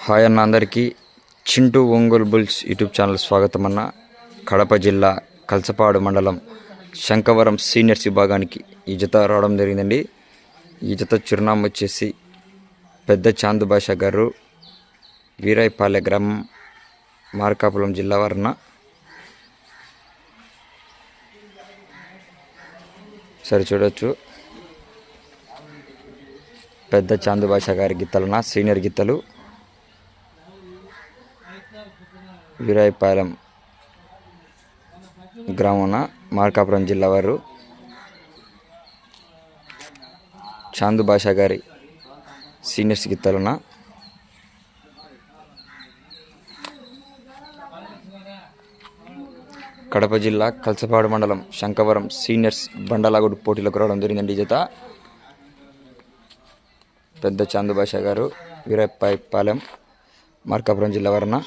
Hi అన్న అందరికీ Chintu Ongole bulls YouTube channel స్వాగతం అన్న. కడప జిల్లా కల్సపాడు మండలం శంకవరం సీనియర్స్ విభాగానికి ఈ జత రావడం జరిగిందండి. ఈ జత చిరునామా వచ్చేసి పెద్ద చాందు భాష గారు, వీరాయిపాలె గ్రామం, మార్కాపురం జిల్లా వారన్న. సరే చూడొచ్చు, పెద్ద చాందు భాష గారి గిత్తలన సీనియర్ గిత్తలు. వీరాయిపాలెం గ్రామన, మార్కాపురం జిల్లా వారు. చాందు భాష గారి సీనియర్స్ గిత్తలున. కడప జిల్లా కల్సపాడు మండలం శంకవరం సీనియర్స్ బండలాగుడు పోటీలకు రావడం జరిగిందండి. ఈ జత పెద్ద చాందు భాష గారు, వీరాయిపాలెం, మార్కాపురం జిల్లా వారన.